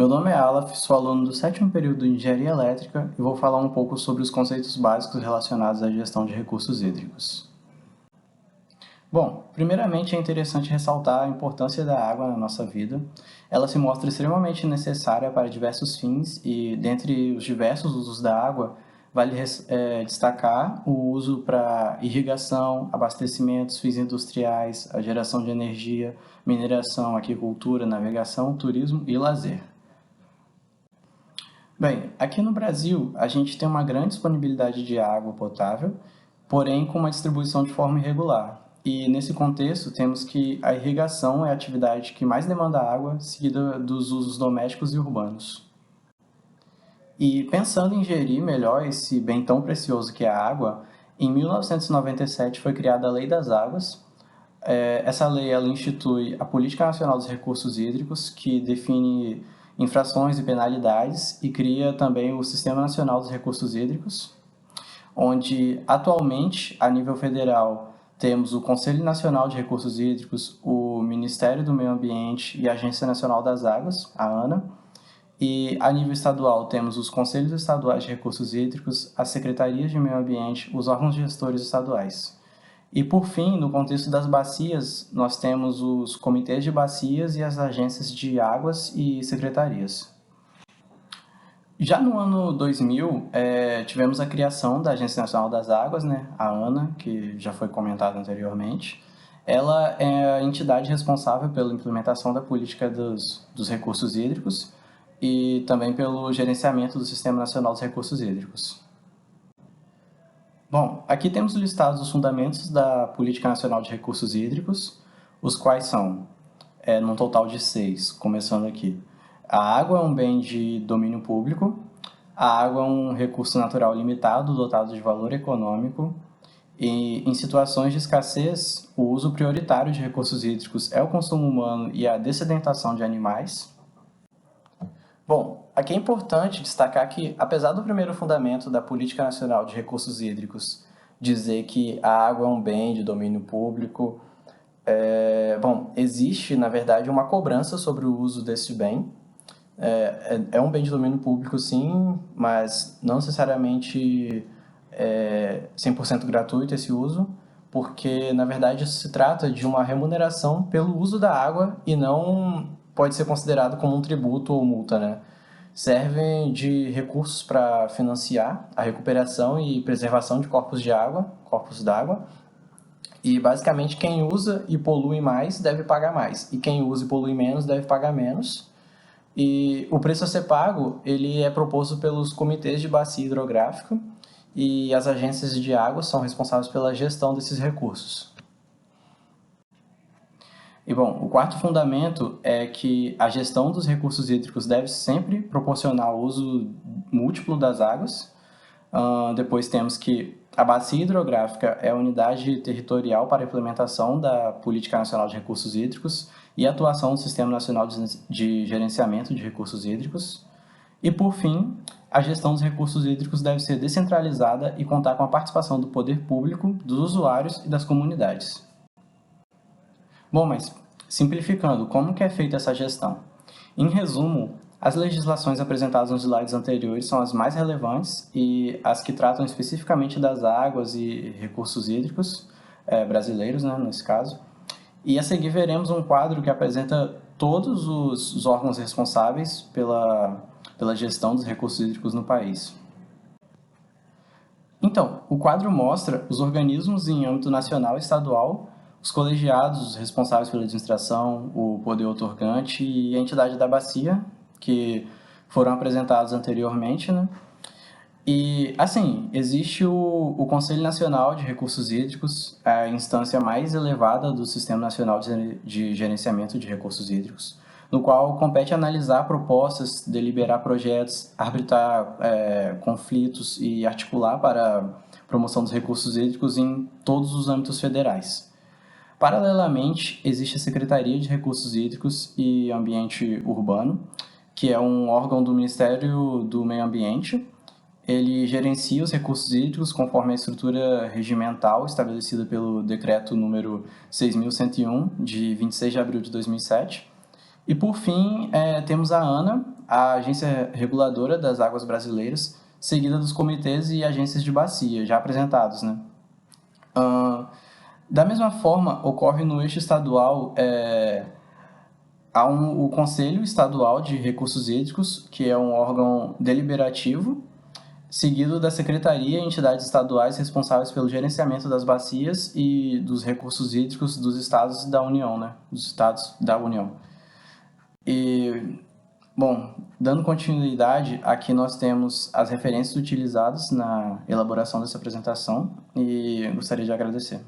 Meu nome é Alaf, sou aluno do 7º período de Engenharia Elétrica e vou falar um pouco sobre os conceitos básicos relacionados à gestão de recursos hídricos. Bom, primeiramente é interessante ressaltar a importância da água na nossa vida. Ela se mostra extremamente necessária para diversos fins e, dentre os diversos usos da água, vale destacar o uso para irrigação, abastecimentos, fins industriais, a geração de energia, mineração, agricultura, navegação, turismo e lazer. Bem, aqui no Brasil, a gente tem uma grande disponibilidade de água potável, porém com uma distribuição de forma irregular. E nesse contexto, temos que a irrigação é a atividade que mais demanda água, seguida dos usos domésticos e urbanos. E pensando em gerir melhor esse bem tão precioso que é a água, em 1997 foi criada a Lei das Águas. Essa lei ela institui a Política Nacional dos Recursos Hídricos, que define infrações e penalidades, e cria também o Sistema Nacional dos Recursos Hídricos, onde atualmente, a nível federal, temos o Conselho Nacional de Recursos Hídricos, o Ministério do Meio Ambiente e a Agência Nacional das Águas, a ANA, e a nível estadual temos os Conselhos Estaduais de Recursos Hídricos, as Secretarias de Meio Ambiente, os órgãos gestores estaduais. E, por fim, no contexto das bacias, nós temos os comitês de bacias e as agências de águas e secretarias. Já no ano 2000, tivemos a criação da Agência Nacional das Águas, né, a ANA, que já foi comentada anteriormente. Ela é a entidade responsável pela implementação da política dos recursos hídricos e também pelo gerenciamento do Sistema Nacional dos Recursos Hídricos. Bom, aqui temos listados os fundamentos da Política Nacional de Recursos Hídricos, os quais são, num total de 6, começando aqui. A água é um bem de domínio público, a água é um recurso natural limitado, dotado de valor econômico, e em situações de escassez, o uso prioritário de recursos hídricos é o consumo humano e a dessedentação de animais. Bom, aqui é importante destacar que, apesar do primeiro fundamento da Política Nacional de Recursos Hídricos dizer que a água é um bem de domínio público, existe, na verdade, uma cobrança sobre o uso desse bem. É um bem de domínio público, sim, mas não necessariamente 100% gratuito esse uso, porque, na verdade, isso se trata de uma remuneração pelo uso da água e não pode ser considerado como um tributo ou multa, né? Servem de recursos para financiar a recuperação e preservação de corpos d'água, e basicamente quem usa e polui mais deve pagar mais, e quem usa e polui menos deve pagar menos. E o preço a ser pago ele é proposto pelos comitês de bacia hidrográfica e as agências de água são responsáveis pela gestão desses recursos. E, bom, o quarto fundamento é que a gestão dos recursos hídricos deve sempre proporcionar o uso múltiplo das águas. Depois temos que a bacia hidrográfica é a unidade territorial para a implementação da Política Nacional de Recursos Hídricos e a atuação do Sistema Nacional de Gerenciamento de Recursos Hídricos. E, por fim, a gestão dos recursos hídricos deve ser descentralizada e contar com a participação do poder público, dos usuários e das comunidades. Bom, mas simplificando, como que é feita essa gestão? Em resumo, as legislações apresentadas nos slides anteriores são as mais relevantes e as que tratam especificamente das águas e recursos hídricos brasileiros, né, nesse caso. E a seguir veremos um quadro que apresenta todos os órgãos responsáveis pela gestão dos recursos hídricos no país. Então, o quadro mostra os organismos em âmbito nacional e estadual, os colegiados responsáveis pela administração, o poder outorgante e a entidade da bacia, que foram apresentados anteriormente, né? E, assim, existe o Conselho Nacional de Recursos Hídricos, a instância mais elevada do Sistema Nacional de Gerenciamento de Recursos Hídricos, no qual compete analisar propostas, deliberar projetos, arbitrar conflitos e articular para a promoção dos recursos hídricos em todos os âmbitos federais. Paralelamente, existe a Secretaria de Recursos Hídricos e Ambiente Urbano, que é um órgão do Ministério do Meio Ambiente. Ele gerencia os recursos hídricos conforme a estrutura regimental estabelecida pelo Decreto número 6.101, de 26 de abril de 2007. E, por fim, temos a ANA, a Agência Reguladora das Águas Brasileiras, seguida dos comitês e agências de bacia já apresentados, né? Da mesma forma, ocorre no eixo estadual o Conselho Estadual de Recursos Hídricos, que é um órgão deliberativo, seguido da Secretaria e entidades estaduais responsáveis pelo gerenciamento das bacias e dos recursos hídricos dos estados da União, né? Dos estados da União. E, bom, dando continuidade, aqui nós temos as referências utilizadas na elaboração dessa apresentação e gostaria de agradecer.